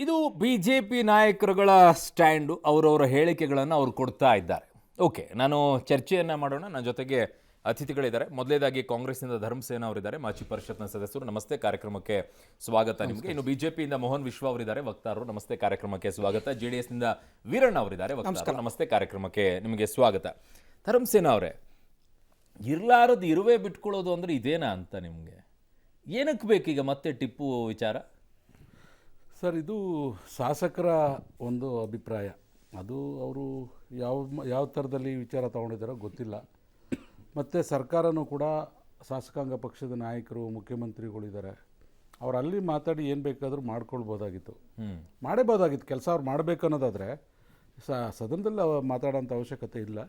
ಇದು BJP ನಾಯಕರುಗಳ stand, ಅವರವರ ಹೇಳಿಕೆಗಳನ್ನು ಅವರು ಕೊಡ್ತಾ ಇದ್ದಾರೆ. ಓಕೆ, ನಾನು ಚರ್ಚೆಯನ್ನು ಮಾಡೋಣ. ನನ್ನ ಜೊತೆಗೆ ಅತಿಥಿಗಳಿದ್ದಾರೆ. ಮೊದಲೇದಾಗಿ ಕಾಂಗ್ರೆಸ್ನಿಂದ ಧರ್ಮಸೇನ ಅವರಿದ್ದಾರೆ, ಮಾಜಿ ಪರಿಷತ್ನ ಸದಸ್ಯರು. ನಮಸ್ತೆ, ಕಾರ್ಯಕ್ರಮಕ್ಕೆ ಸ್ವಾಗತ ನಿಮಗೆ. ಇನ್ನು BJPಯಿಂದ ಮೋಹನ್ ವಿಶ್ವ ಅವರಿದ್ದಾರೆ, ವಕ್ತಾರರು. ನಮಸ್ತೆ, ಕಾರ್ಯಕ್ರಮಕ್ಕೆ ಸ್ವಾಗತ. JDSನಿಂದ ವೀರಣ್ಣ ಅವರಿದ್ದಾರೆ, ವಕ್ತಾರರು. ನಮಸ್ತೆ, ಕಾರ್ಯಕ್ರಮಕ್ಕೆ ನಿಮಗೆ ಸ್ವಾಗತ. ಧರ್ಮಸೇನ ಅವರೇ, ಇರ್ಲಾರದು ಇರುವೆ ಬಿಟ್ಕೊಳ್ಳೋದು ಅಂದರೆ ಇದೇನಾ ಅಂತ ನಿಮಗೆ? ಏನಕ್ಕೆ ಬೇಕೀಗ ಮತ್ತೆ ಟಿಪ್ಪು ವಿಚಾರ? ಸರ್, ಇದು ಶಾಸಕರ ಒಂದು ಅಭಿಪ್ರಾಯ. ಅದು ಅವರು ಯಾವ ಥರದಲ್ಲಿ ವಿಚಾರ ತೊಗೊಂಡಿದ್ದಾರೋ ಗೊತ್ತಿಲ್ಲ. ಮತ್ತು ಸರ್ಕಾರನೂ ಕೂಡ ಶಾಸಕಾಂಗ ಪಕ್ಷದ ನಾಯಕರು, ಮುಖ್ಯಮಂತ್ರಿಗಳಿದ್ದಾರೆ. ಅವ್ರು ಅಲ್ಲಿ ಮಾತಾಡಿ ಏನು ಬೇಕಾದರೂ ಮಾಡ್ಕೊಳ್ಬೋದಾಗಿತ್ತು, ಮಾಡೇಬೋದಾಗಿತ್ತು. ಕೆಲಸ ಅವ್ರು ಮಾಡಬೇಕು ಅನ್ನೋದಾದರೆ ಸದನದಲ್ಲಿ ಮಾತಾಡೋಂಥ ಅವಶ್ಯಕತೆ ಇಲ್ಲ.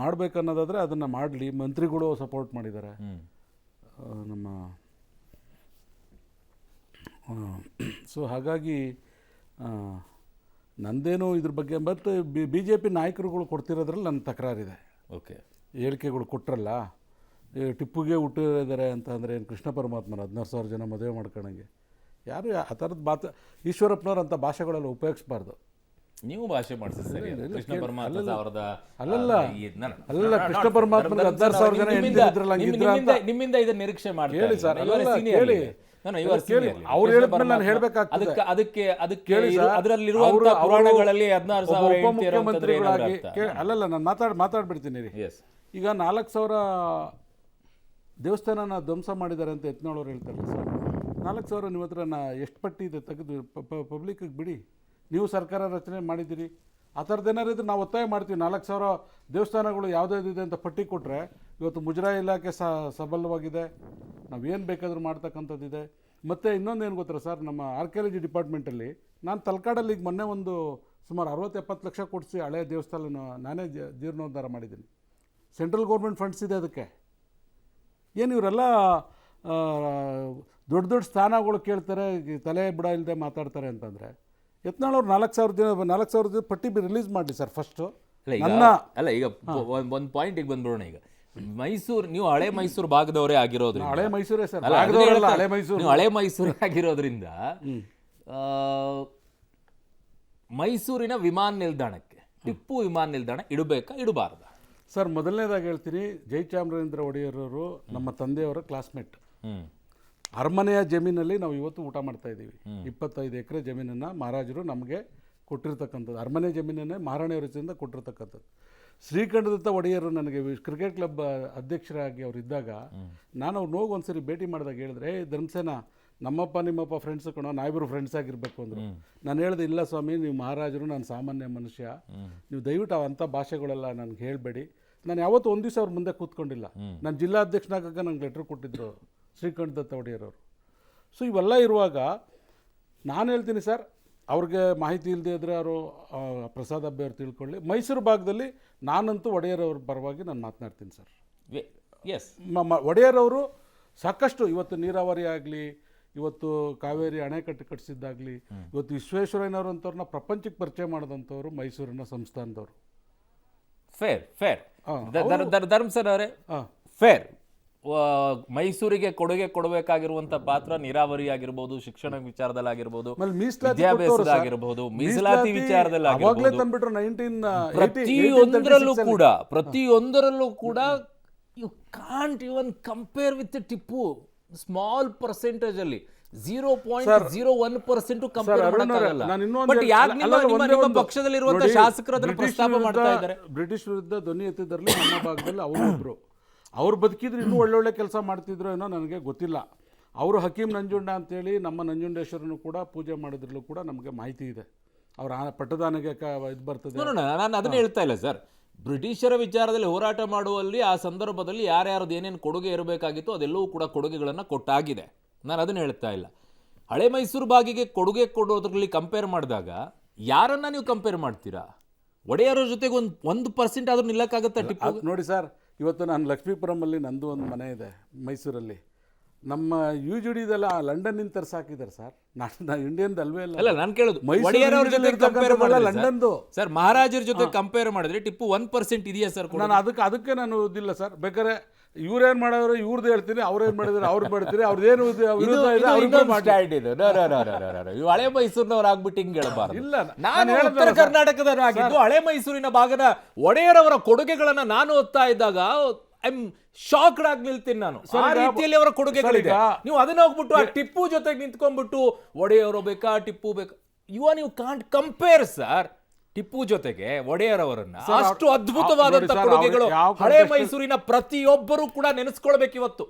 ಮಾಡಬೇಕನ್ನೋದಾದರೆ ಅದನ್ನು ಮಾಡಲಿ. ಮಂತ್ರಿಗಳು ಸಪೋರ್ಟ್ ಮಾಡಿದ್ದಾರೆ. ನಮ್ಮ ಸೊ ಹಾಗಾಗಿ ನಂದೇನು ಇದ್ರ ಬಗ್ಗೆ. ಬಟ್ BJP ನಾಯಕರುಗಳು ಕೊಡ್ತಿರೋದ್ರಲ್ಲಿ ನನ್ನ ತಕರಾರಿದೆ. ಓಕೆ, ಹೇಳಿಕೆಗಳು ಕೊಟ್ಟರಲ್ಲ, ಟಿಪ್ಪುಗೆ ಹುಟ್ಟಿದ್ದಾರೆ ಅಂತ ಅಂದರೆ ಏನು ಕೃಷ್ಣ ಪರಮಾತ್ಮನ 16,000 ಜನ ಮದುವೆ ಮಾಡ್ಕೊಂಡಂಗೆ ಯಾರು ಆ ಥರದ ಈಶ್ವರಪ್ಪನವ್ರು ಅಂಥ ಭಾಷೆಗಳೆಲ್ಲ ಉಪಯೋಗಿಸ್ಬಾರ್ದು. ನೀವು ಭಾಷೆ ಮಾಡಿಸಿದ್ರೆ ಕೃಷ್ಣ ಪರಮಾತ್ಮ ಅಲ್ಲ ಕೃಷ್ಣ ಪರಮಾತ್ಮನಿಗೆ 16,000 ಜನ ಹೆಂಡತಿದ್ರಲ್ಲ, ಹಂಗಿದ್ರ ಅಂತ ನಿಮ್ಮಿಂದ ಇದನ್ನ ನಿರೀಕ್ಷೆ ಮಾಡ್ತಾರೆ. ಹೇಳಿ ಸರ್, ಕೇಳಿ. ಅವ್ರು ಹೇಳಿದ್ಮೇಲೆ ನಾನು ಹೇಳ್ಬೇಕಾಗ್ತದೆ. ಉಪಮುಖ್ಯಮಂತ್ರಿಗಳಾಗಿ ಅಲ್ಲಲ್ಲ, ನಾನು ಮಾತಾಡ್ಬಿಡ್ತೀನಿ ರೀ. ಈಗ 4,000 ದೇವಸ್ಥಾನನ ಧ್ವಂಸ ಮಾಡಿದ್ದಾರೆ ಅಂತ ಯತ್ನಾಳ್ ಹೇಳ್ತಾರಲ್ಲ ಸರ್. 4,000 ನಿಮ್ಮ ಹತ್ರ ಎಷ್ಟು ಪಟ್ಟಿ ಇದೆ ತೆಗೆದು ಪಬ್ಲಿಕ್ಗೆ ಬಿಡಿ. ನೀವು ಸರ್ಕಾರ ರಚನೆ ಮಾಡಿದ್ದೀರಿ, ಆ ಥರದ್ದೇನಾರು ಇದ್ರೆ ನಾವು ಒತ್ತಾಯ ಮಾಡ್ತೀವಿ. 4,000 ದೇವಸ್ಥಾನಗಳು ಯಾವುದ್ಯಾವುದಿದೆ ಅಂತ ಪಟ್ಟಿ ಕೊಟ್ಟರೆ ಇವತ್ತು ಮುಜರಾಯಿ ಇಲಾಖೆ ಸಬಲವಾಗಿದೆ, ನಾವೇನು ಬೇಕಾದರೂ ಮಾಡ್ತಕ್ಕಂಥದ್ದಿದೆ. ಮತ್ತು ಇನ್ನೊಂದೇನು ಗೊತ್ತಾ ಸರ್, ನಮ್ಮ ಆರ್ಕಿಯಾಲಜಿ ಡಿಪಾರ್ಟ್ಮೆಂಟಲ್ಲಿ ನಾನು ತಲಕಾಡಲ್ಲಿ ಈಗ ಮೊನ್ನೆ ಒಂದು ಸುಮಾರು 60-70 ಲಕ್ಷ ಕೊಡಿಸಿ ಹಳೆಯ ದೇವಸ್ಥಾನ ನಾನೇ ಜೀರ್ಣೋದ್ಧಾರ ಮಾಡಿದ್ದೀನಿ. ಸೆಂಟ್ರಲ್ ಗೌರ್ಮೆಂಟ್ ಫಂಡ್ಸ್ ಇದೆ ಅದಕ್ಕೆ. ಏನು ಇವರೆಲ್ಲ ದೊಡ್ಡ ದೊಡ್ಡ ಸ್ಥಾನಗಳು ಕೇಳ್ತಾರೆ, ತಲೆ ಬುಡ ಇಲ್ಲದೆ ಮಾತಾಡ್ತಾರೆ ಅಂತಂದರೆ ಯತ್ನಾಳ್ ಅವ್ರು 4,000 ಪಟ್ಟಿ ರಿಲೀಸ್ ಮಾಡಲಿ ಸರ್ ಫಸ್ಟು. ಅಲ್ಲ, ಈಗ ಒಂದು ಪಾಯಿಂಟಿಗೆ ಬಂದ್ಬಿಡೋಣ. ಈಗ ಮೈಸೂರು, ನೀವು ಹಳೆ ಮೈಸೂರು ಭಾಗದವರೇ ಆಗಿರೋದ್ರಿಂದ, ಹಳೆ ಮೈಸೂರೇ ಸರ್, ಹಳೆ ಮೈಸೂರು ಆಗಿರೋದ್ರಿಂದ ಮೈಸೂರಿನ ವಿಮಾನ ನಿಲ್ದಾಣಕ್ಕೆ ಟಿಪ್ಪು ವಿಮಾನ ನಿಲ್ದಾಣ ಇಡಬೇಕಾ ಇಡಬಾರ್ದ? ಸರ್, ಮೊದಲನೇದಾಗಿ ಹೇಳ್ತೀನಿ, ಜಯಚಾಮರಾಜೇಂದ್ರ ಒಡೆಯರವರು ನಮ್ಮ ತಂದೆಯವರ ಕ್ಲಾಸ್ಮೇಟ್. ಅರಮನೆಯ ಜಮೀನಲ್ಲಿ ನಾವು ಇವತ್ತು ಊಟ ಮಾಡ್ತಾ ಇದ್ದೀವಿ. 25 ಎಕರೆ ಜಮೀನನ್ನು ಮಹಾರಾಜರು ನಮಗೆ ಕೊಟ್ಟಿರ್ತಕ್ಕಂಥದ್ದು. ಅರಮನೆ ಜಮೀನನ್ನೇ ಮಹಾರಾಣಿಯವರ ಹೆಸರಿಂದ ಕೊಟ್ಟಿರ್ತಕ್ಕಂಥದ್ದು. ಶ್ರೀಕಂಠದತ್ತ ಒಡೆಯರು ನನಗೆ ಕ್ರಿಕೆಟ್ ಕ್ಲಬ್ ಅಧ್ಯಕ್ಷರಾಗಿ ಅವ್ರು ಇದ್ದಾಗ ನಾನು ಅವ್ರನ್ನ ಹೋಗಿ ಒಂದ್ಸರಿ ಭೇಟಿ ಮಾಡಿದಾಗ ಹೇಳಿದ್ರೆ, ಧರ್ಮಸೇನ ನಮ್ಮಪ್ಪ ನಿಮ್ಮಪ್ಪ ಫ್ರೆಂಡ್ಸ್ ಕಣೋ, ನಾವಿಬ್ಬರು ಫ್ರೆಂಡ್ಸ್ ಆಗಿರಬೇಕು ಅಂದರು. ನಾನು ಹೇಳಿದೆ, ಇಲ್ಲ ಸ್ವಾಮಿ, ನೀವು ಮಹಾರಾಜರು, ನಾನು ಸಾಮಾನ್ಯ ಮನುಷ್ಯ, ನೀವು ದಯವಿಟ್ಟು ಅಂಥ ಭಾಷೆಗಳೆಲ್ಲ ನನಗೆ ಹೇಳಬೇಡಿ. ನಾನು ಯಾವತ್ತೂ ಒಂದು ದಿವಸ ಅವ್ರ ಮುಂದೆ ಕೂತ್ಕೊಂಡಿಲ್ಲ. ನಾನು ಜಿಲ್ಲಾಧ್ಯಕ್ಷನಾಗ ನಂಗೆ ಲೆಟ್ರ್ ಕೊಟ್ಟಿದ್ದರು ಶ್ರೀಕಂಠದತ್ತ ಒಡೆಯರವರು. ಸೊ ಇವೆಲ್ಲ ಇರುವಾಗ ನಾನು ಹೇಳ್ತೀನಿ ಸರ್, ಅವ್ರಿಗೆ ಮಾಹಿತಿ ಇಲ್ಲದೆ ಇದ್ದರೆ ಅವರು ಪ್ರಸಾದ್ ಅಬ್ಬೆ ಅವ್ರು ತಿಳ್ಕೊಳ್ಳಿ. ಮೈಸೂರು ಭಾಗದಲ್ಲಿ ನಾನಂತೂ ಒಡೆಯರವ್ರ ಪರವಾಗಿ ನಾನು ಮಾತನಾಡ್ತೀನಿ ಸರ್. ಎಸ್, ಒಡೆಯರವರು ಸಾಕಷ್ಟು ಇವತ್ತು ನೀರಾವರಿ ಆಗಲಿ, ಇವತ್ತು ಕಾವೇರಿ ಅಣೆಕಟ್ಟು ಕಟ್ಟಿಸಿದ್ದಾಗಲಿ, ಇವತ್ತು ವಿಶ್ವೇಶ್ವರಯ್ಯನವರು ಅಂಥವ್ರನ್ನ ಪ್ರಪಂಚಕ್ಕೆ ಪರಿಚಯ ಮಾಡಿದಂಥವ್ರು ಮೈಸೂರಿನ ಸಂಸ್ಥಾನದವರು. ಫೇರ್ ಧರ್ಮಸೇನ ಅವರೇ, ಫೇರ್. ಮೈಸೂರಿಗೆ ಕೊಡುಗೆ ಕೊಡಬೇಕಾಗಿರುವಂತ ಪಾತ್ರ ನೀರಾವರಿ ಆಗಿರ್ಬೋದು, ಶಿಕ್ಷಣ ವಿಚಾರದಲ್ಲಿ ಆಗಿರ್ಬೋದು, ವಿದ್ಯಾಭ್ಯಾಸದ ಆಗಿರ್ಬೋದು, ಮೀಸಲಾತಿ ವಿಚಾರದಲ್ಲಿ ಪ್ರತಿಯೊಂದರಲ್ಲೂ ಕೂಡ you can't even compare with Tipu. Small percentage ಅಲ್ಲಿ 0.01% ಕಂಪೇರ್ ಮಾಡಕ್ಕಾಗಲ್ಲ. ಬಟ್ ಯಾಕೆ ನಿಮ್ಮ ಪಕ್ಷದಲ್ಲಿರುವಂತ ಶಾಸಕರು ಅದನ್ನು ಪ್ರಸ್ತಾಪ ಮಾಡ್ತಾ ಇದ್ದಾರೆ? ಬ್ರಿಟಿಷ್ ವಿರುದ್ಧ ಧ್ವನಿ ಎತ್ತಿದ್ರಲ್ಲಿ ನಮ್ಮ ಭಾಗದಲ್ಲಿ ಅವರೊಬ್ರು. ಅವ್ರು ಬದುಕಿದ್ರು ಇನ್ನೂ ಒಳ್ಳೊಳ್ಳೆ ಕೆಲಸ ಮಾಡ್ತಿದ್ರು ಏನೋ ನನಗೆ ಗೊತ್ತಿಲ್ಲ. ಅವರು ಹಕೀಂ ನಂಜುಂಡ ಅಂತೇಳಿ ನಮ್ಮ ನಂಜುಂಡೇಶ್ವರನು ಕೂಡ ಪೂಜೆ ಮಾಡಿದ್ರಲ್ಲೂ ಕೂಡ ನಮಗೆ ಮಾಹಿತಿ ಇದೆ. ಅವ್ರ ಪಟ್ಟದಾನೆಗೆ ಇದು ಬರ್ತದೆ. ನಾನು ಅದನ್ನ ಹೇಳ್ತಾ ಇಲ್ಲ ಸರ್. ಬ್ರಿಟಿಷರ ವಿಚಾರದಲ್ಲಿ ಹೋರಾಟ ಮಾಡುವಲ್ಲಿ ಆ ಸಂದರ್ಭದಲ್ಲಿ ಯಾರ್ಯಾರದ್ದು ಏನೇನು ಕೊಡುಗೆ ಇರಬೇಕಾಗಿತ್ತು ಅದೆಲ್ಲವೂ ಕೂಡ ಕೊಡುಗೆಗಳನ್ನು ಕೊಟ್ಟಾಗಿದೆ. ನಾನು ಅದನ್ನು ಹೇಳ್ತಾ ಇಲ್ಲ. ಹಳೆ ಮೈಸೂರು ಭಾಗಿಗೆ ಕೊಡುಗೆ ಕೊಡೋದ್ರಲ್ಲಿ ಕಂಪೇರ್ ಮಾಡಿದಾಗ ಯಾರನ್ನ ನೀವು ಕಂಪೇರ್ ಮಾಡ್ತೀರಾ? ಒಡೆಯರ ಜೊತೆಗೆ 1% ಆದ್ರೂ ನಿಲ್ಲಕ್ಕಾಗತ್ತೆ ಟಿಪ್ಪು? ನೋಡಿ ಸರ್, ಇವತ್ತು ನಾನು ಲಕ್ಷ್ಮೀಪುರಮಲ್ಲಿ ನಂದು ಒಂದು ಮನೆ ಇದೆ ಮೈಸೂರಲ್ಲಿ. ನಮ್ಮ UGDದೆಲ್ಲ ಲಂಡನ್ನಿಂದ ತರಿಸಾಕಿದ್ದಾರೆ ಸರ್. ನಾನು ಇಂಡಿಯನ್ ಅಲ್ವೇ ಅಲ್ಲ. ನಾನು ಕೇಳೋದು ಒಡೆಯರವ್ರ ಜೊತೆ ಕಂಪೇರ್ ಲಂಡನ್ದು ಸರ್, ಮಹಾರಾಜರ ಜೊತೆ ಕಂಪೇರ್ ಮಾಡಿದ್ರೆ ಟಿಪ್ಪು 1% ಇದೆಯಾ ಸರ್? ನಾನು ಅದಕ್ಕೆ ನಾನು ಇದಿಲ್ಲ ಸರ್. ಬೇಕಾದ್ರೆ ಇವ್ರೇನ್ ಮಾಡೋರು ಇವ್ರದ್ದು ಹೇಳ್ತೀನಿ, ಅವ್ರೇನ್ ಮಾಡಿದ್ರೆ ಅವ್ರು ಮಾಡ್ತೀರಿ, ಅವ್ರದ್ದೇನು ವಿರೋಧ ಇದೆ ಅವ್ರಿಬ್ರು ಇನ್ನೊಂದು ಮಾಡಿ. ಸ್ಟ್ಯಾಂಡ್ ಇದು. No, no, no, no, no, no, no. ಇವು ಹಳೆ ಮೈಸೂರಿನವ್ರು ಆಗ್ಬಿಟ್ಟು ಹಿಂಗೆ ಹೇಳ್ಬಾರ್ದು. ಇಲ್ಲ, ನಾನು ಉತ್ತರ ಕರ್ನಾಟಕದವರಾಗಿದ್ದು ಹಳೆ ಮೈಸೂರಿನ ಭಾಗದ ಒಡೆಯರವರ ಕೊಡುಗೆಗಳನ್ನ ನಾನು ಓದ್ತಾ ಇದ್ದಾಗ ಐ ಆಮ್ ಶಾಕ್ಡ್ ಆಗಿ ನಿಲ್ತೀನಿ ನಾನು. ಆ ರೀತಿಯಲ್ಲಿ ಅವರ ಕೊಡುಗೆಗಳಿದೆ. ನೀವು ಅದನ್ನ ಹೋಗ್ಬಿಟ್ಟು ಆ ಟಿಪ್ಪು ಜೊತೆಗೆ ನಿಂತ್ಕೊಂಡ್ಬಿಟ್ಟು ಒಡೆಯವರು ಬೇಕಾ ಟಿಪ್ಪು ಬೇಕಾ, ನೀವು ಕಾಂಟ್ ಕಂಪೇರ್ ಸರ್. ಟಿಪ್ಪು ಜೊತೆಗೆ ಒಡೆಯರವರನ್ನ ಅಷ್ಟು ಅದ್ಭುತವಾದಂತ ಕೊಡುಗೆಗಳು ಹಳೆ ಮೈಸೂರಿನ ಪ್ರತಿಯೊಬ್ಬರು ಕೂಡ ನೆನೆಸ್ಕೊಳ್ಬೇಕು ಇವತ್ತು.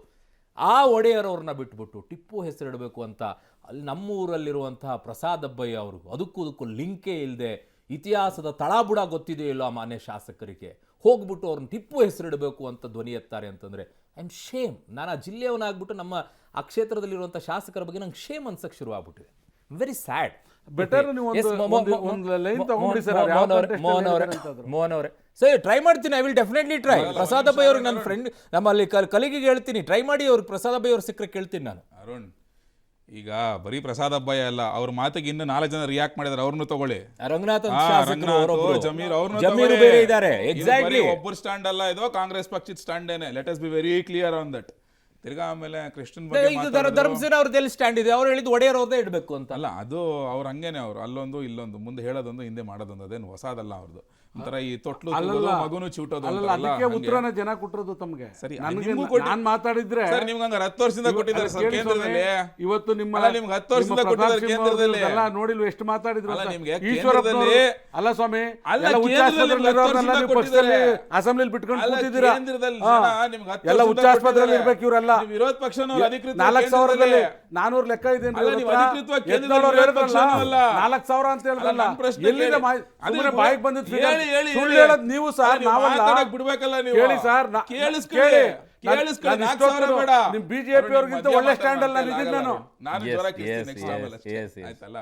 ಆ ಒಡೆಯರವ್ರನ್ನ ಬಿಟ್ಬಿಟ್ಟು ಟಿಪ್ಪು ಹೆಸರಿಡಬೇಕು ಅಂತ ಅಲ್ಲಿ ನಮ್ಮೂರಲ್ಲಿರುವಂತಹ ಪ್ರಸಾದ್ ಅಬ್ಬಯ್ಯ ಅವರು ಅದಕ್ಕೂ ಲಿಂಕೇ ಇಲ್ಲದೆ ಇತಿಹಾಸದ ತಳಬುಡ ಗೊತ್ತಿದೆಯೋ ಇಲ್ಲೋ ಆ ಮಾನ್ಯ ಶಾಸಕರಿಗೆ ಹೋಗ್ಬಿಟ್ಟು ಅವ್ರನ್ನ ಟಿಪ್ಪು ಹೆಸರಿಡಬೇಕು ಅಂತ ಧ್ವನಿ ಎತ್ತಾರೆ ಅಂತಂದ್ರೆ ಐ ಆಮ್ ಶೇಮ್. ನಾನು ಆ ಜಿಲ್ಲೆಯವನಾಗ್ಬಿಟ್ಟು ನಮ್ಮ ಆ ಕ್ಷೇತ್ರದಲ್ಲಿರುವಂಥ ಶಾಸಕರ ಬಗ್ಗೆ ನಂಗೆ ಶೇಮ್ ಅನ್ಸಕ್ಕೆ ಶುರು ಆಗ್ಬಿಟ್ಟಿದೆ. Very sad. ಬೆಟರ್ ನೀವು ಒಂದು ಲೈನ್ ತಗೊಂಡ್ರಿ ಸರ್. ಮೋಹನ್ ಅವರೇ ಸರಿ, ಟ್ರೈ ಮಾಡ್ತೀನಿ. I will definitely try. Prasad Abbaiah ಅವ್ರಿಗೆ ನನ್ನ ಫ್ರೆಂಡ್ ನಮ್ಮಲ್ಲಿ ಕಲಿಗೆಗೆ ಹೇಳ್ತೀನಿ, ಟ್ರೈ ಮಾಡಿ. ಅವ್ರಿಗೆ ಪ್ರಸಾದ್ ಅಬ್ಬಯ್ಯ ಅವ್ರು ಸಿಕ್ಕರೆ ಕೇಳ್ತೀನಿ ನಾನು. ಅರುಣ್, ಈಗ ಬರೀ ಪ್ರಸಾದ್ ಅಬ್ಬಯ್ಯ ಅಲ್ಲ, ಅವ್ರ ಮಾತಿಗೆ ಇನ್ನು 4 ಜನ ರಿಯಾಕ್ಟ್ ಮಾಡಿದಾರೆ, ಅವ್ರನ್ನು ತಗೊಳ್ಳಿ. ರಂಗನಾಥನ್ ಜಮೀರ್ ಬೇರೆ ಇದ್ದಾರೆ. ಎಕ್ಸಾಕ್ಟ್ಲಿ ಒಬ್ಬರು ಸ್ಟ್ಯಾಂಡ್ ಅಲ್ಲ, ಇದು ಕಾಂಗ್ರೆಸ್ ಪಕ್ಷದ ಸ್ಟ್ಯಾಂಡ್ ಏನೆ. Let us be very clear on that. ತಿರ್ಗಾ ಆಮೇಲೆ ಕೃಷ್ಣನ್ ಧರ್ಮಸೇನ ಅವ್ರದ್ದು ಎಲ್ಲಿ ಸ್ಟ್ಯಾಂಡ್ ಇದೆ? ಅವ್ರು ಹೇಳಿದ್ದು ಒಡೆಯರ್ ಅವ್ರದ್ದೇ ಇಡಬೇಕು ಅಂತ. ಅಲ್ಲ, ಅದು ಅವ್ರು ಹಂಗೇನೆ, ಅವ್ರು ಅಲ್ಲೊಂದು ಇಲ್ಲೊಂದು, ಮುಂದೆ ಹೇಳೋದೊಂದು ಹಿಂದೆ ಮಾಡೋದೊಂದು, ಅದೇನು ಹೊಸದಲ್ಲ ಅವ್ರದ್ದು. ಒಂಥರ ಈ ತೊಟ್ಲು ಮಗುನು ಚಿವುಟೋದು. ಅದಕ್ಕೆ ಉತ್ತರನ ಜನ ಕೊಟ್ಟಿರೋದು ತಮಗೆ. ಸರಿ, ನಾನು ಮಾತಾಡಿದ್ರೆ ಸರ್ ನಿಮ್ಗೆ ಹಂಗಾರೆ 10 ವರ್ಷದಿಂದ ಕೊಟ್ಟಿದ್ದಾರೆ ಸರ್ ಕೇಂದ್ರದಲ್ಲಿ. ಇವತ್ತು ನಿಮ್ಮ ನಿಮ್ಗೆ 10 ವರ್ಷದಿಂದ ಕೊಟ್ಟಿದ್ದಾರೆ ಕೇಂದ್ರದಲ್ಲಿ. ನೋಡಿಲ್ವ ಎಷ್ಟು ಮಾತಾಡಿದ್ರು? ನಿಮ್ಗೆ ಈಶ್ವರಪ್ಪನವರು ಅಲ್ಲ ಸ್ವಾಮಿ, ಅಸೆಂಬ್ಲಿ ಬಿಟ್ಕೊಂಡು ಕೂತಿದ್ದೀರಾ. ಎಲ್ಲ ಉಚ್ಚಾಸ್ಪತ್ರೆಯಲ್ಲಿ ಇರ್ಬೇಕು ಇವರೆಲ್ಲ. ವಿರೋಧ ಪಕ್ಷನವರು ಅಧಿಕೃತ 4,000ದಲ್ಲಿ 400 ಲೆಕ್ಕ ಇದೆ. 4,000 ಅಂತ ಹೇಳಿದ್ರಲ್ಲ, ಎಲ್ಲಿಂದ ಬಾಯಿಗೆ ಬಂದಿದ್ದು? ಸುಳ್ಳು ಹೇಳೋದು ನೀವು ಸರ್, ನಾವಲ್ಲ. ಬಿಡ್ಬೇಕಲ್ಲ ನೀವು. ಕೇಳಿ ಸರ್, ಕೇಳಿಸ್ಕೊಳ್ಳಿ. ನಿಮ್ ಬಿಜೆಪಿ ಅವ್ರಿಗಿಂತ ಒಳ್ಳೆ ಸ್ಟ್ಯಾಂಡ್ ಅಲ್ಲಿ ನಾನು ಆಯ್ತಲ್ಲ.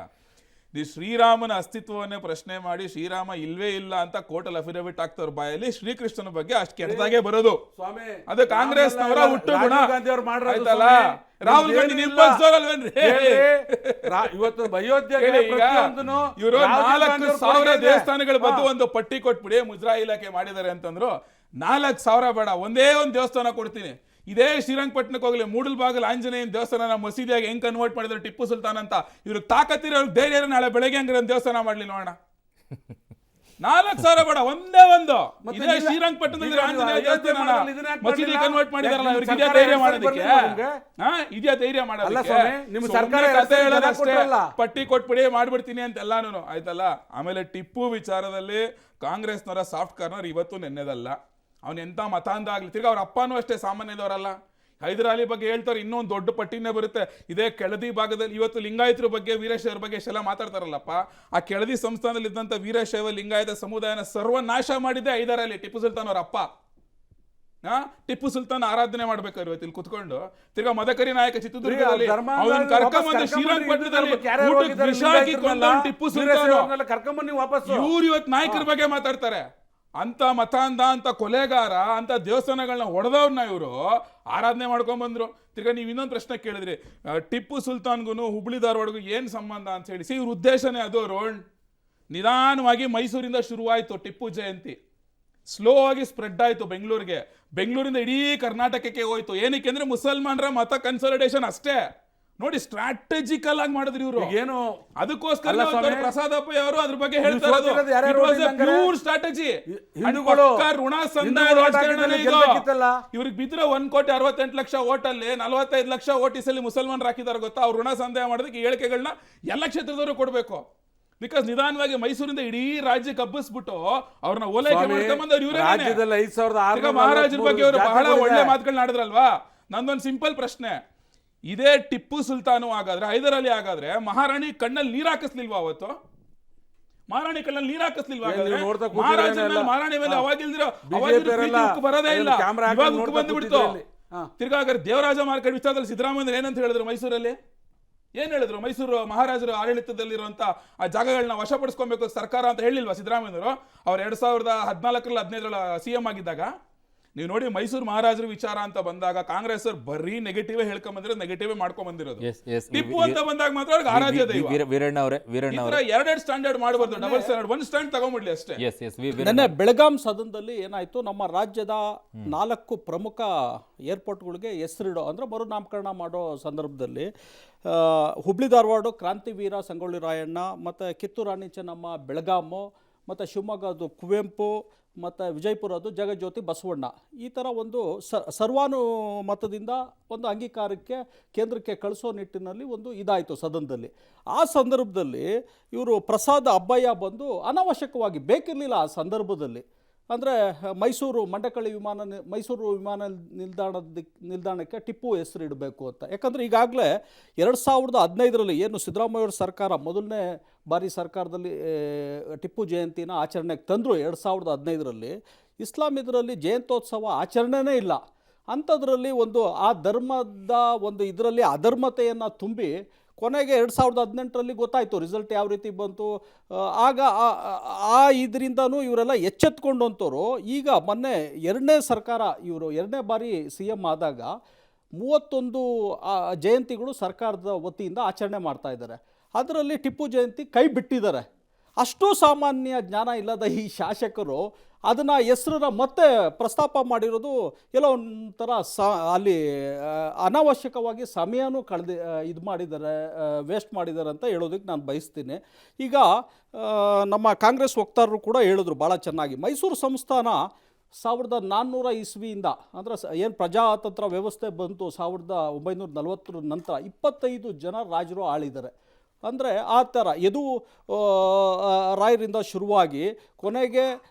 ಈ ಶ್ರೀರಾಮನ ಅಸ್ತಿತ್ವವನ್ನೇ ಪ್ರಶ್ನೆ ಮಾಡಿ ಶ್ರೀರಾಮ ಇಲ್ವೇ ಇಲ್ಲ ಅಂತ ಕೋರ್ಟಲ್ ಅಫಿಡವಿಟ್ ಆಗ್ತವ್ರ ಬಾಯಲ್ಲಿ ಶ್ರೀಕೃಷ್ಣನ ಬಗ್ಗೆ ಅಷ್ಟು ಕೆಟ್ಟದಾಗೆ ಬರೋದು. ಅದು ಕಾಂಗ್ರೆಸ್ನವರ ಹುಟ್ಟು ಗುಣ. ಆಯ್ತಲ್ಲ, ರಾಹುಲ್ ಗಾಂಧಿ ಇವತ್ತು ಅಯೋಧ್ಯೆ ಇವರು 4,000 ದೇವಸ್ಥಾನಗಳ ಬಗ್ಗೆ ಒಂದು ಪಟ್ಟಿ ಕೊಟ್ಬಿಡಿ, ಮುಜರಾಯಿ ಇಲಾಖೆ ಮಾಡಿದ್ದಾರೆ ಅಂತಂದ್ರು. 4,000 ಬೇಡ, ಒಂದೇ ಒಂದು ದೇವಸ್ಥಾನ ಕೊಡ್ತೀನಿ. ಇದೇ ಶ್ರೀರಂಗಪಟ್ಟಣಕ್ಕೆ ಹೋಗ್ಲಿ, ಮೂಡಲ್ಬಾಗಲ್ ಆಂಜನೇಯನ ದೇವಸ್ಥಾನ ಮಸೀದಿಯಾಗಿ ಹೆಂಗ್ ಕನ್ವರ್ಟ್ ಮಾಡಿದ್ರೆ ಟಿಪ್ಪು ಸುಲ್ತಾನ್ ಅಂತ. ಇವ್ರಿಗೆ ತಾಕತ್ತಿರೋ ಧೈರ್ಯ ನಾಳೆ ಬೆಳಗ್ಗೆ ಹಂಗಾರೆ ದೇವಸ್ಥಾನ ಮಾಡ್ಲಿ ನೋಡೋಣ. 4,000 ಬೇಡ, ಒಂದೇ ಒಂದು. ಇದೇ ಶ್ರೀರಂಗಪಟ್ಟಣದಲ್ಲಿ ಆಂಜನೇಯ ದೇವಸ್ಥಾನ ಮಸೀದಿ ಕನ್ವರ್ಟ್ ಮಾಡಿದಾರಲ್ಲ, ಇವ್ರಿಗೆ ಇದೇ ಧೈರ್ಯ ಮಾಡೋದಕ್ಕೆ, ಇದೇ ಧೈರ್ಯ ಮಾಡೋದಕ್ಕೆ ಪಟ್ಟಿ ಕೊಟ್ಬಿಡಿ ಮಾಡ್ಬಿಡ್ತೀನಿ ಅಂತ ಎಲ್ಲಾನು. ಆಯ್ತಲ್ಲ. ಆಮೇಲೆ ಟಿಪ್ಪು ವಿಚಾರದಲ್ಲಿ ಕಾಂಗ್ರೆಸ್ನವರ ಸಾಫ್ಟ್ ಕಾರ್ನರ್ ಇವತ್ತು ನೆನ್ನೆದಲ್ಲ. ಅವ್ನು ಎಂತ ಮತಾಂಧ ಆಗ್ಲಿ, ತಿರ್ಗಿ ಅವ್ರ ಅಪ್ಪನೂ ಅಷ್ಟೇ ಸಾಮಾನ್ಯದವರಲ್ಲ. ಹೈದರಾಲಿ ಬಗ್ಗೆ ಹೇಳ್ತಾರೆ, ಇನ್ನೊಂದು ದೊಡ್ಡ ಪಟ್ಟಿನೇ ಬರುತ್ತೆ. ಇದೇ ಕೆಳದಿ ಭಾಗದಲ್ಲಿ ಇವತ್ತು ಲಿಂಗಾಯತರ ಬಗ್ಗೆ, ವೀರಶೈವರ ಬಗ್ಗೆ ಎಷ್ಟೆಲ್ಲ ಮಾತಾಡ್ತಾರಲ್ಲಪ್ಪ. ಆ ಕೆಳದಿ ಸಂಸ್ಥಾನದಲ್ಲಿ ಇದ್ದಂಥ ವೀರಶೈವ ಲಿಂಗಾಯತ ಸಮುದಾಯನ ಸರ್ವನಾಶ ಮಾಡಿದ್ದೆ ಹೈದರಾಲಿ, ಟಿಪ್ಪು ಸುಲ್ತಾನ್ ಅವ್ರ ಅಪ್ಪ. ಟಿಪ್ಪು ಸುಲ್ತಾನ್ ಆರಾಧನೆ ಮಾಡ್ಬೇಕಾದ್ರೆ ಇವತ್ತು ಇಲ್ಲಿ ಕುತ್ಕೊಂಡು ತಿರ್ಗಾ ಮದಕರಿ ನಾಯಕ ಚಿತ್ರದುರ್ಗದಲ್ಲಿ ಅವನ್ ಕರ್ಕೊಂಬಂದು ಶ್ರೀರಂಗಪಟ್ಟಣದಲ್ಲಿ ವಿಷ ಹಾಕಿ ಕೊಂದವನು ಟಿಪ್ಪು ಸುಲ್ತಾನ್. ಇವ್ರು ಇವತ್ತು ನಾಯಕರ ಬಗ್ಗೆ ಮಾತಾಡ್ತಾರೆ. ಅಂತ ಮತಾಂಧ, ಅಂತ ಕೊಲೆಗಾರ, ಅಂತ ದೇವಸ್ಥಾನಗಳನ್ನ ಹೊಡೆದವ್ರನ್ನ ಇವರು ಆರಾಧನೆ ಮಾಡ್ಕೊಂಡ್ ಬಂದ್ರು. ತಿರ್ಗಾ ನೀವು ಇನ್ನೊಂದು ಪ್ರಶ್ನೆ ಕೇಳಿದ್ರಿ, ಟಿಪ್ಪು ಸುಲ್ತಾನ್ಗೂ ಹುಬ್ಳಿ ಧಾರವಾಡಗೂ ಏನ್ ಸಂಬಂಧ ಅಂತ ಹೇಳಿ. ಇವ್ರ ಉದ್ದೇಶನೇ ಅದು ರೋಣ್. ನಿಧಾನವಾಗಿ ಮೈಸೂರಿಂದ ಶುರುವಾಯ್ತು ಟಿಪ್ಪು ಜಯಂತಿ, ಸ್ಲೋ ಆಗಿ ಸ್ಪ್ರೆಡ್ ಆಯ್ತು ಬೆಂಗಳೂರಿಗೆ, ಬೆಂಗಳೂರಿಂದ ಇಡೀ ಕರ್ನಾಟಕಕ್ಕೆ ಹೋಯ್ತು. ಏನಕ್ಕೆ ಅಂದ್ರೆ ಮುಸಲ್ಮಾನರ ಮತ ಕನ್ಸಾಲಿಡೇಷನ್ ಅಷ್ಟೇ. ನೋಡಿ, ಸ್ಟ್ರಾಟಜಿಕಲ್ ಆಗಿ ಮಾಡಿದ್ರು ಇವರು. ಏನು ಅದಕ್ಕೋಸ್ಕರ ಪ್ರಸಾದ್ ಅಬ್ಬಯ್ಯ ಅವರು ಅದ್ರ ಬಗ್ಗೆ ಹೇಳ್ತಾರೆ, ಪ್ಯೂರ್ ಸ್ಟ್ರಾಟಜಿ. ಋಣ ಸಂದಾಯ ರಾಜಕಾರಣ. ಇವ್ರಿಗೆ ಬಿದ್ರೆ 1,68,00,000 ಓಟಲ್ಲಿ 45 ಲಕ್ಷ ಓಟಿಸಲ್ಲಿ ಮುಸಲ್ಮಾನರು ಹಾಕಿದಾರೆ ಗೊತ್ತಾ. ಅವ್ರು ಋಣ ಸಂದಾಯ ಮಾಡೋದಕ್ಕೆ ಹೇಳಿಕೆಗಳನ್ನ ಎಲ್ಲ ಕ್ಷೇತ್ರದವರು ಕೊಡ್ಬೇಕು. ಬಿಕಾಸ್ ನಿಧಾನವಾಗಿ ಮೈಸೂರಿಂದ ಇಡೀ ರಾಜ್ಯಕ್ಕೆ ಹಬ್ಬಿಸ್ಬಿಟ್ಟು ಅವ್ರನ್ನ ಓಲೈಕೆ ಮಾಡ್ಕೊಂಡ್ಬಂದವ್ರು ಇವರೇ. ಮಹಾರಾಜರ ಬಗ್ಗೆ ಅವರು ಬಹಳ ಒಳ್ಳೆ ಮಾತುಗಳನ್ನ ಆಡಿದ್ರಲ್ವಾ. ನಂದೊಂದು ಸಿಂಪಲ್ ಪ್ರಶ್ನೆ, ಇದೇ ಟಿಪ್ಪು ಸುಲ್ತಾನು ಆಗಾದ್ರೆ, ಹೈದರಾಲಿ ಆಗಾದ್ರೆ ಮಹಾರಾಣಿ ಕಣ್ಣಲ್ಲಿ ನೀರ್ ಹಾಕಿಸ್ಲಿಲ್ವಾ ಅವತ್ತು? ಮಹಾರಾಣಿ ಕಣ್ಣಲ್ಲಿ ನೀರ್ ಹಾಕಿಸ್ಲಿಲ್ವಾ? ಮಹಾರಾಣಿ ಮೇಲೆ ಅವಾಗಿಲ್ದಿರೋ ಬರೋದೇ ಇಲ್ಲ, ಇವಾಗ ಉಕ್ಕು ಬಂದ್ಬಿಡ್ತು. ತಿರ್ಗಾಗಾರೆ ದೇವರಾಜ ಮಾರ್ಕೆಟ್ ವಿಚಾರದಲ್ಲಿ ಸಿದ್ದರಾಮಯ್ಯ ಏನಂತ ಹೇಳಿದ್ರು ಮೈಸೂರಲ್ಲಿ? ಏನ್ ಹೇಳಿದ್ರು? ಮೈಸೂರು ಮಹಾರಾಜರು ಆಡಳಿತದಲ್ಲಿರುವಂತ ಆ ಜಾಗಗಳನ್ನ ವಶಪಡಿಸ್ಕೊಬೇಕು ಸರ್ಕಾರ ಅಂತ ಹೇಳಿಲ್ವಾ ಸಿದ್ದರಾಮಯ್ಯವರು? ಅವ್ರು 2014-15 CM ಆಗಿದ್ದಾಗ ನೀವು ನೋಡಿ ಮೈಸೂರು ಮಹಾರಾಜರ ವಿಚಾರ ಅಂತ ಬಂದಾಗ ಕಾಂಗ್ರೆಸ್ ಅವ್ರು ಬರೀ ನೆಗೆಟಿವ್ ಹೇಳ್ಕೊಂಬಂದಿರೋದು, ನೆಗೆಟಿವ್ ಮಾಡ್ಕೊಂಬಂದಿರೋದು. ಟಿಪ್ಪು ಅಂತ ಬಂದಾಗ ಮಾತ್ರ ಅವ್ರಿಗೆ ಆರಾಧ್ಯ ದೈವ. ವೀರಣ್ಣ ಅವರೇ, ಎರಡೆರಡು ಸ್ಟ್ಯಾಂಡರ್ಡ್ ಮಾಡಬಾರ್ದು, ಡಬಲ್ ಸ್ಟ್ಯಾಂಡರ್ಡ್, ಒಂದು ಸ್ಟ್ಯಾಂಡ್ ತಗೊಂಡ್ಬಿಡ್ಲಿ ಅಷ್ಟೇ. ನೆನ್ನೆ ಬೆಳಗಾಂ ಸದನದಲ್ಲಿ ಏನಾಯ್ತು, ನಮ್ಮ ರಾಜ್ಯದ 4 ಪ್ರಮುಖ ಏರ್ಪೋರ್ಟ್ಗಳಿಗೆ ಹೆಸರಿಡೋ ಅಂದ್ರೆ ಮರುನಾಮಕರಣ ಮಾಡೋ ಸಂದರ್ಭದಲ್ಲಿ ಹುಬ್ಳಿ ಧಾರವಾಡ ಕ್ರಾಂತಿವೀರ ಸಂಗೊಳ್ಳಿ ರಾಯಣ್ಣ, ಮತ್ತು ಕಿತ್ತೂರು ರಾಣಿ ಚೆನ್ನಮ್ಮ ಬೆಳಗಾಮು, ಮತ್ತು ಶಿವಮೊಗ್ಗದು ಕುವೆಂಪು, ಮತ್ತು ವಿಜಯಪುರದ್ದು ಜಗಜ್ಯೋತಿ ಬಸವಣ್ಣ, ಈ ಥರ ಒಂದು ಸರ್ವಾನುಮತದಿಂದ ಒಂದು ಅಂಗೀಕಾರಕ್ಕೆ ಕೇಂದ್ರಕ್ಕೆ ಕಳಿಸೋ ನಿಟ್ಟಿನಲ್ಲಿ ಒಂದು ಇದಾಯಿತು ಸದನದಲ್ಲಿ. ಆ ಸಂದರ್ಭದಲ್ಲಿ ಇವರು ಪ್ರಸಾದ್ ಅಬ್ಬಯ್ಯ ಬಂದು ಅನಾವಶ್ಯಕವಾಗಿ, ಬೇಕಿರಲಿಲ್ಲ ಆ ಸಂದರ್ಭದಲ್ಲಿ, ಅಂದರೆ ಮೈಸೂರು ವಿಮಾನ ನಿಲ್ದಾಣಕ್ಕೆ ಟಿಪ್ಪು ಹೆಸರು ಇಡಬೇಕು ಅಂತ. ಯಾಕಂದರೆ ಈಗಾಗಲೇ 2015ರಲ್ಲಿ ಏನು ಸಿದ್ದರಾಮಯ್ಯವ್ರ ಸರ್ಕಾರ ಮೊದಲನೇ ಬಾರಿ ಸರ್ಕಾರದಲ್ಲಿ ಟಿಪ್ಪು ಜಯಂತಿನ ಆಚರಣೆಗೆ ತಂದರು 2015ರಲ್ಲಿ. ಇಸ್ಲಾಂ ಇದರಲ್ಲಿ ಜಯಂತ್ಯೋತ್ಸವ ಆಚರಣೆನೇ ಇಲ್ಲ. ಅಂಥದ್ರಲ್ಲಿ ಆ ಧರ್ಮದ ಇದರಲ್ಲಿ ಅಧರ್ಮತೆಯನ್ನು ತುಂಬಿ ಕೊನೆಗೆ 2018ರಲ್ಲಿ ಗೊತ್ತಾಯಿತು ರಿಸಲ್ಟ್ ಯಾವ ರೀತಿ ಬಂತು. ಆಗ ಇದರಿಂದನೂ ಇವರೆಲ್ಲ ಎಚ್ಚೆತ್ಕೊಂಡಂಥವ್ರು ಈಗ ಮೊನ್ನೆ 2ನೇ ಸರ್ಕಾರ, ಇವರು 2ನೇ ಬಾರಿ CM ಆದಾಗ 31 ಜಯಂತಿಗಳು ಸರ್ಕಾರದ ವತಿಯಿಂದ ಆಚರಣೆ ಮಾಡ್ತಾ ಇದ್ದಾರೆ. ಅದರಲ್ಲಿ ಟಿಪ್ಪು ಜಯಂತಿ ಕೈ ಬಿಟ್ಟಿದ್ದಾರೆ. ಅಷ್ಟು ಸಾಮಾನ್ಯ ಜ್ಞಾನ ಇಲ್ಲದ ಈ ಶಾಸಕರು ಅದನ್ನು ಹೆಸರನ್ನ ಮತ್ತೆ ಪ್ರಸ್ತಾಪ ಮಾಡಿರೋದು ಎಲ್ಲೋ ಒಂಥರ ಅಲ್ಲಿ ಅನಾವಶ್ಯಕವಾಗಿ ಸಮಯನೂ ವೇಸ್ಟ್ ಮಾಡಿದ್ದಾರೆ ಅಂತ ಹೇಳೋದಕ್ಕೆ ನಾನು ಬಯಸ್ತೀನಿ. ಈಗ ನಮ್ಮ ಕಾಂಗ್ರೆಸ್ ವಕ್ತಾರರು ಕೂಡ ಹೇಳಿದ್ರು ಭಾಳ ಚೆನ್ನಾಗಿ, ಮೈಸೂರು ಸಂಸ್ಥಾನ 1400 ಇಸ್ವಿಯಿಂದ ಅಂದರೆ ಏನು ಪ್ರಜಾತಂತ್ರ ವ್ಯವಸ್ಥೆ ಬಂತು 1940 ನಂತರ 25 ಜನ ರಾಜರು ಆಳಿದ್ದಾರೆ. ಅಂದರೆ ಆ ಥರ ರಾಯರಿಂದ ಶುರುವಾಗಿ ಕೊನೆಗೆ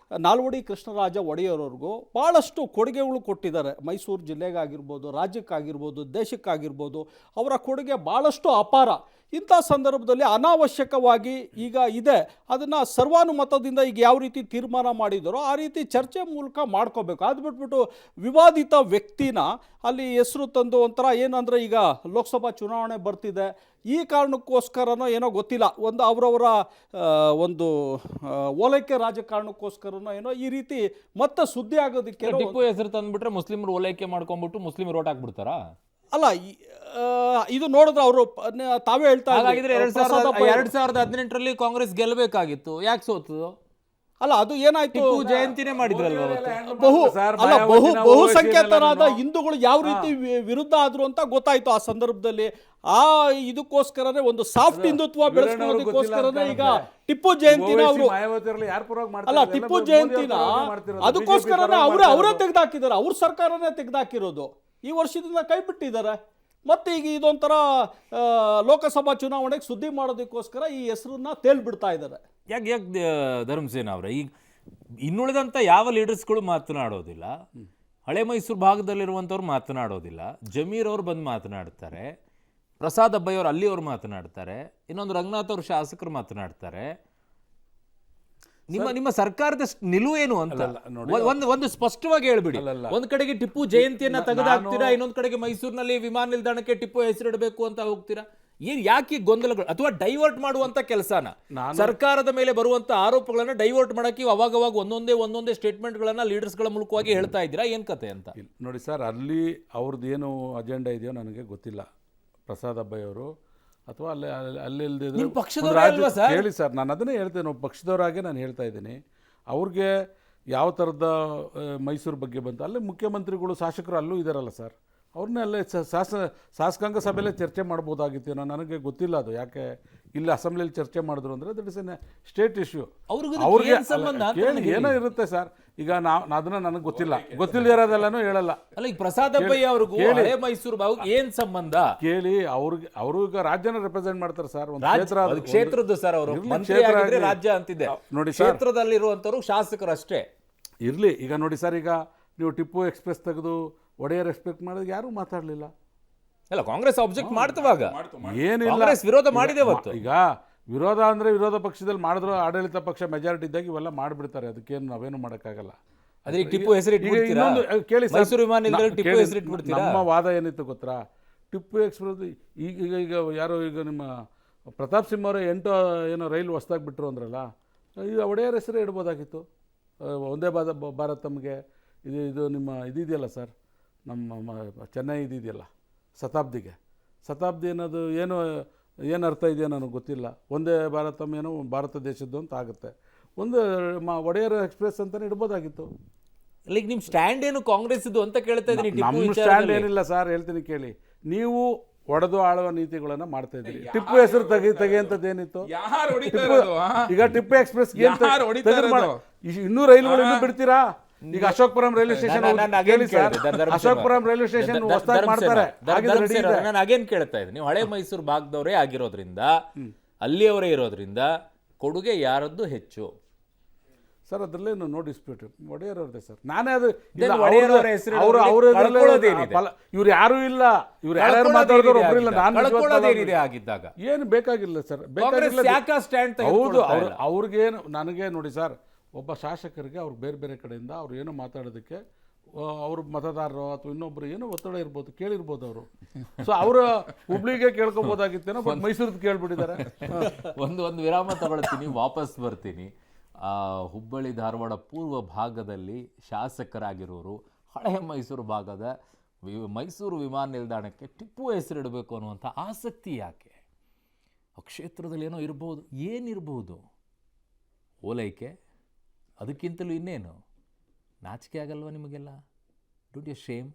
ನಾಲ್ವಡಿ ಕೃಷ್ಣರಾಜ ಒಡೆಯರವ್ರಿಗೂ ಭಾಳಷ್ಟು ಕೊಡುಗೆಗಳು ಕೊಟ್ಟಿದ್ದಾರೆ. ಮೈಸೂರು ಜಿಲ್ಲೆಗಾಗಿರ್ಬೋದು, ರಾಜ್ಯಕ್ಕಾಗಿರ್ಬೋದು, ದೇಶಕ್ಕಾಗಿರ್ಬೋದು, ಅವರ ಕೊಡುಗೆ ಭಾಳಷ್ಟು ಅಪಾರ. ಇಂಥ ಸಂದರ್ಭದಲ್ಲಿ ಅನಾವಶ್ಯಕವಾಗಿ ಈಗ ಇದೆ, ಅದನ್ನು ಸರ್ವಾನುಮತದಿಂದ ಈಗ ಯಾವ ರೀತಿ ತೀರ್ಮಾನ ಮಾಡಿದರೋ ಆ ರೀತಿ ಚರ್ಚೆ ಮೂಲಕ ಮಾಡ್ಕೋಬೇಕು. ಅದು ಬಿಟ್ಬಿಟ್ಟು ವಿವಾದಿತ ವ್ಯಕ್ತಿನ ಅಲ್ಲಿ ಹೆಸರು ತಂದು ಒಂಥರ ಏನಂದರೆ, ಈಗ ಲೋಕಸಭಾ ಚುನಾವಣೆ ಬರ್ತಿದೆ, ಈ ಕಾರಣಕ್ಕೋಸ್ಕರನೋ ಏನೋ ಗೊತ್ತಿಲ್ಲ, ಅವರವರ ಓಲೈಕೆ ರಾಜಕಾರಣಕ್ಕೋಸ್ಕರನೋ ಏನೋ ಈ ರೀತಿ ಮತ್ತೆ ಸುದ್ದಿ ಆಗೋದಕ್ಕೆ ಟಿಪ್ಪು ಹೆಸರು ತಂದ್ಬಿಟ್ರೆ ಮುಸ್ಲಿಮರು ಓಲೈಕೆ ಮಾಡ್ಕೊಂಡ್ಬಿಟ್ಟು ಮುಸ್ಲಿಮರು ಓಟ್ ಹಾಕ್ಬಿಡ್ತಾರಾ? ಅಲ್ಲ, ಇದು ನೋಡಿದ್ರೆ ಅವರು ತಾವೇ ಹೇಳ್ತಾ ಇದ್ದಾರೆ 2018ರಲ್ಲಿ ಕಾಂಗ್ರೆಸ್ ಗೆಲ್ಲಬೇಕಾಗಿತ್ತು, ಯಾಕೆ ಸೋತು? ಅಲ್ಲ, ಅದು ಏನಾಯ್ತು, ಜಯಂತಿನೇ ಮಾಡಿದ್ರಲ್ವ. ಬಹುಸಂಖ್ಯಾತರಾದ ಹಿಂದೂಗಳು ಯಾವ ರೀತಿ ವಿರುದ್ಧ ಆದ್ರು ಅಂತ ಗೊತ್ತಾಯ್ತು ಆ ಸಂದರ್ಭದಲ್ಲಿ. ಇದಕ್ಕೋಸ್ಕರನೇ ಒಂದು ಸಾಫ್ಟ್ ಹಿಂದುತ್ವ ಬೆಳೆಸ್ಕೊಳ್ಳೋದಕ್ಕೋಸ್ಕರನೇ ಈಗ ಟಿಪ್ಪು ಜಯಂತಿನ ಅವರು ಟಿಪ್ಪು ಜಯಂತಿನ ಅದಕ್ಕೋಸ್ಕರನೇ ಅವರೇ ತೆಗೆದಾಕಿದ್ದಾರೆ, ಅವ್ರ ಸರ್ಕಾರನೇ ತೆಗೆದಾಕಿರೋದು. ಈ ವರ್ಷದಿಂದ ಕೈ ಬಿಟ್ಟಿದ್ದಾರೆ. ಮತ್ತೆ ಈಗ ಇದೊಂಥರ ಲೋಕಸಭಾ ಚುನಾವಣೆಗೆ ಸುದ್ದಿ ಮಾಡೋದಕ್ಕೋಸ್ಕರ ಈ ಹೆಸರನ್ನ ತೇಲ್ಬಿಡ್ತಾ ಇದ್ದಾರೆ. ಯಾಕೆ ಧರ್ಮಸೇನ ಅವರೇ, ಈಗ ಇನ್ನುಳಿದಂಥ ಯಾವ ಲೀಡರ್ಸ್ಗಳು ಮಾತನಾಡೋದಿಲ್ಲ, ಹಳೆ ಮೈಸೂರು ಭಾಗದಲ್ಲಿರುವಂಥವ್ರು ಮಾತನಾಡೋದಿಲ್ಲ, ಜಮೀರ್ ಅವ್ರು ಬಂದು ಮಾತನಾಡ್ತಾರೆ, ಪ್ರಸಾದ್ ಅಬ್ಬಯ್ಯವ್ರು ಅಲ್ಲಿಯವ್ರು ಮಾತನಾಡ್ತಾರೆ, ಇನ್ನೊಂದು ರಂಗನಾಥ್ ಅವ್ರ ಶಾಸಕರು ಮಾತನಾಡ್ತಾರೆ. ನಿಮ್ಮ ಸರ್ಕಾರದ ನಿಲುವು ಏನು ಅಂತ ಒಂದು ಸ್ಪಷ್ಟವಾಗಿ ಹೇಳ್ಬಿಡಿ. ಒಂದ್ ಕಡೆಗೆ ಟಿಪ್ಪು ಜಯಂತಿಯನ್ನ ತೆಗೆದಾಕ್ತೀರಾ, ಇನ್ನೊಂದ್ ಕಡೆಗೆ ಮೈಸೂರಿನಲ್ಲಿ ವಿಮಾನ ನಿಲ್ದಾಣಕ್ಕೆ ಟಿಪ್ಪು ಹೆಸರಿಡಬೇಕು ಅಂತ ಹೋಗ್ತೀರಾ. ಯಾಕೆ ಗೊಂದಲಗಳು, ಅಥವಾ ಡೈವರ್ಟ್ ಮಾಡುವಂತ ಕೆಲಸನ, ಸರ್ಕಾರದ ಮೇಲೆ ಬರುವಂತ ಆರೋಪಗಳನ್ನ ಡೈವರ್ಟ್ ಮಾಡಕ್ಕೆ ಅವಾಗವಾಗ ಒಂದೊಂದೇ ಸ್ಟೇಟ್ಮೆಂಟ್ಗಳನ್ನ ಲೀಡರ್ಸ್ಗಳ ಮೂಲಕವಾಗಿ ಹೇಳ್ತಾ ಇದ್ದೀರಾ, ಏನ್ ಕತೆ ಅಂತ? ನೋಡಿ ಸರ್, ಅಲ್ಲಿ ಅವ್ರದ್ದು ಏನು ಅಜೆಂಡಾ ಇದೆಯೋ ನನಗೆ ಗೊತ್ತಿಲ್ಲ. ಪ್ರಸಾದ್ ಅಬ್ಬಯ್ಯವರು ಅಥವಾ ಅಲ್ಲಿಲ್ದಿದ್ರೆ ಹೇಳಿ ಸರ್, ನಾನು ಅದನ್ನೇ ಹೇಳ್ತೇನೆ, ಒಬ್ಬ ಪಕ್ಷದವರಾಗೆ ನಾನು ಹೇಳ್ತಾ ಇದ್ದೀನಿ. ಅವ್ರಿಗೆ ಯಾವ ಥರದ ಮೈಸೂರು ಬಗ್ಗೆ ಬಂತು, ಅಲ್ಲೇ ಮುಖ್ಯಮಂತ್ರಿಗಳು ಶಾಸಕರು ಅಲ್ಲೂ ಇದ್ದಾರಲ್ಲ ಸರ್, ಅವ್ರನ್ನೇ ಅಲ್ಲೇ ಶಾಸಕಾಂಗ ಸಭೆಯಲ್ಲೇ ಚರ್ಚೆ ಮಾಡ್ಬೋದಾಗಿತ್ತು. ನನಗೆ ಗೊತ್ತಿಲ್ಲ ಅದು ಯಾಕೆ ಇಲ್ಲಿ ಅಸೆಂಬ್ಲಿಯಲ್ಲಿ ಚರ್ಚೆ ಮಾಡಿದ್ರು ಅಂದರೆ that is N state issue. ಅವ್ರಿಗೆ ಏನೋ ಇರುತ್ತೆ ಸರ್. ಈಗ ಅದನ್ನ ನನಗೆ ಗೊತ್ತಿಲ್ಲದಿರೋದೆಲ್ಲನೂ ಹೇಳಲ್ಲ. ಅಲ್ಲ, ಈಗ ಪ್ರಸಾದ್ ಅಬ್ಬಯ್ಯ ಅವ್ರಿಗೂ ಹಳೆ ಮೈಸೂರು ಭಾಗಕ್ಕೆ ಏನ್ ಸಂಬಂಧ ಕೇಳಿ. ಅವರು ಈಗ ರಾಜ್ಯನ ರೆಪ್ರೆಸೆಂಟ್ ಮಾಡ್ತಾರೆ ಸರ್, ಒಂದು ಕ್ಷೇತ್ರದ್ದು ಸರ್, ಅವರು ರಾಜ್ಯ ಅಂತಿದೆ ನೋಡಿ, ಕ್ಷೇತ್ರದಲ್ಲಿರುವಂತವ್ರು ಶಾಸಕರು ಅಷ್ಟೇ ಇರ್ಲಿ. ಈಗ ನೋಡಿ ಸರ್, ಈಗ ನೀವು ಟಿಪ್ಪು ಎಕ್ಸ್ಪ್ರೆಸ್ ತೆಗೆದು ಒಡೆಯರ್ ಎಕ್ಸ್ಪೆಕ್ಟ್ ಮಾಡಿದ್ರೆ ಯಾರೂ ಮಾತಾಡಲಿಲ್ಲ. ಅಲ್ಲ, ಕಾಂಗ್ರೆಸ್ ಆಬ್ಜೆಕ್ಟ್ ಮಾಡ್ತವಾಗ ಏನಿಲ್ಲ, ವಿರೋಧ ಮಾಡಿದೆ. ಈಗ ವಿರೋಧ ಅಂದರೆ ವಿರೋಧ ಪಕ್ಷದಲ್ಲಿ ಮಾಡಿದ್ರು, ಆಡಳಿತ ಪಕ್ಷ ಮೆಜಾರಿಟಿ ಇದ್ದಾಗ ಇವೆಲ್ಲ ಮಾಡಿಬಿಡ್ತಾರೆ, ಅದಕ್ಕೇನು ನಾವೇನು ಮಾಡೋಕ್ಕಾಗಲ್ಲ. ಅದೇ ಟಿಪ್ಪು ಹೆಸರಿಟ್ಬಿಡ್ತೀರಾ? ಕೇಳಿ, ಮೈಸೂರು ವಿಮಾನ ಟಿಪ್ಪು ಹೆಸರಿಟ್ಬಿಡ್ತೀರಾ? ನಮ್ಮ ವಾದ ಏನಿತ್ತು ಗೊತ್ತಾ, ಟಿಪ್ಪು ಎಕ್ಸ್ಪ್ರೆಸ್ ಈಗ ಯಾರೋ ಈಗ ನಿಮ್ಮ ಪ್ರತಾಪ್ ಸಿಂಹ ಅವರು 8 ಏನೋ ರೈಲು ಹೊಸ್ದಾಗಿ ಬಿಟ್ಟರು ಅಂದ್ರಲ್ಲ, ಈಗ ಒಡೆಯರ್ ಹೆಸರೇ ಇಡ್ಬೋದಾಗಿತ್ತು. ಒಂದೇ ಭಾರತ್ ತಮಗೆ ಇದು ನಿಮ್ಮ ಇದೆಯಲ್ಲ ಸರ್, ನಮ್ಮ ಚೆನ್ನೈ ಇದೆಯಲ್ಲ ಶತಾಬ್ದಿ ಅನ್ನೋದು ಏನು ಅರ್ಥ ಇದೆಯೋ ನನಗೆ ಗೊತ್ತಿಲ್ಲ. ಒಂದೇ ಭಾರತಂ ಏನೋ ಭಾರತ ದೇಶದ್ದು ಅಂತ ಆಗುತ್ತೆ. ಒಂದು ಒಡೆಯರ್ ಎಕ್ಸ್ಪ್ರೆಸ್ ಅಂತಲೇ ಇಡ್ಬೋದಾಗಿತ್ತು. ಲೈಕ್ ನಿಮ್ಮ ಸ್ಟ್ಯಾಂಡ್ ಏನು ಕಾಂಗ್ರೆಸ್ ಇದು ಅಂತ ಕೇಳ್ತಾ ಇದ್ದೀನಿ. ನಮ್ಮ ಸ್ಟ್ಯಾಂಡ್ ಏನಿಲ್ಲ ಸರ್, ಹೇಳ್ತೀನಿ ಕೇಳಿ. ನೀವು ಒಡೆದು ಆಳುವ ನೀತಿಗಳನ್ನು ಮಾಡ್ತಾ ಇದ್ದೀರಿ. ಟಿಪ್ಪು ಹೆಸರು ತೆಗೆಯಂಥದ್ದೇನಿತ್ತು? ಯಾರು ಹೊಡಿತಾ ಇರೋದು? ಈಗ ಟಿಪ್ಪು ಎಕ್ಸ್ಪ್ರೆಸ್ ಯಾರು ಹೊಡಿತಾ ಇರೋದು? ಇನ್ನೂ ರೈಲುಗಳು ಇನ್ನೂ ಬಿಡ್ತೀರಾ? ಈಗ Ashokapuram railway station Ashokapuram railway station ಹೊಸದಾಗಿ ಮಾಡ್ತಾರೆ. ನಾನು ಅಗೇನ್ ಕೇಳ್ತಾ ಇದ್ದೀನಿ, ನೀವು ಹಳೆ ಮೈಸೂರು ಭಾಗದವರೇ ಆಗಿರೋದ್ರಿಂದ, ಅಲ್ಲಿಯವರೇ ಇರೋದ್ರಿಂದ ಕೊಡುಗೆ ಯಾರದ್ದು ಹೆಚ್ಚು? ಸರ್ ಅದರಲ್ಲೇನು ನೋ ಡಿಸ್ಪ್ಯೂಟ್, ಒಡೆಯರ್ ಅವ್ರದ್ದೇ ಸರ್. ನಾನೇ ಅದು ಇವ್ರು ಯಾರು ಇಲ್ಲ, ಇವ್ರು ಯಾರು ಮಾತಾಡಿದ್ರು ಒಬ್ಬರಿಲ್ಲ. ನಾನು ಆಗಿದ್ದಾಗ ಏನು ಬೇಕಾಗಿಲ್ಲ ಸರ್, ಹೌದು. ಅವ್ರಿಗೇನು ನನಗೆ ನೋಡಿ ಸರ್, ಒಬ್ಬ ಶಾಸಕರಿಗೆ ಅವ್ರು ಬೇರೆ ಬೇರೆ ಕಡೆಯಿಂದ ಅವ್ರು ಏನೋ ಮಾತಾಡೋದಕ್ಕೆ ಅವ್ರ ಮತದಾರರು ಅಥವಾ ಇನ್ನೊಬ್ರು ಏನೋ ಒತ್ತಡ ಇರ್ಬೋದು, ಕೇಳಿರ್ಬೋದು ಅವರು. ಸೊ ಅವರು ಹುಬ್ಳಿಗೆ ಕೇಳ್ಕೊಬೋದಾಗಿತ್ತೇನೋ, ಬಟ್ ಮೈಸೂರಿಗೆ ಕೇಳ್ಬಿಟ್ಟಿದ್ದಾರೆ. ಒಂದು ವಿರಾಮ ತಗೊಳ್ತೀನಿ, ವಾಪಸ್ ಬರ್ತೀನಿ. ಹುಬ್ಬಳ್ಳಿ ಧಾರವಾಡ ಪೂರ್ವ ಭಾಗದಲ್ಲಿ ಶಾಸಕರಾಗಿರೋರು ಹಳೆಯ ಮೈಸೂರು ಭಾಗದ ಮೈಸೂರು ವಿಮಾನ ನಿಲ್ದಾಣಕ್ಕೆ ಟಿಪ್ಪು ಹೆಸರಿಡಬೇಕು ಅನ್ನುವಂಥ ಆಸಕ್ತಿ ಯಾಕೆ? ಆ ಕ್ಷೇತ್ರದಲ್ಲಿ ಏನೋ ಇರ್ಬೋದು, ಏನಿರ್ಬೋದು? ಓಲೈಕೆ? ಅದಕ್ಕಿಂತಲೂ ಇನ್ನೇನು? ನಾಚಿಕೆ ಆಗಲ್ವ ನಿಮಗೆಲ್ಲ? Don't you Shem?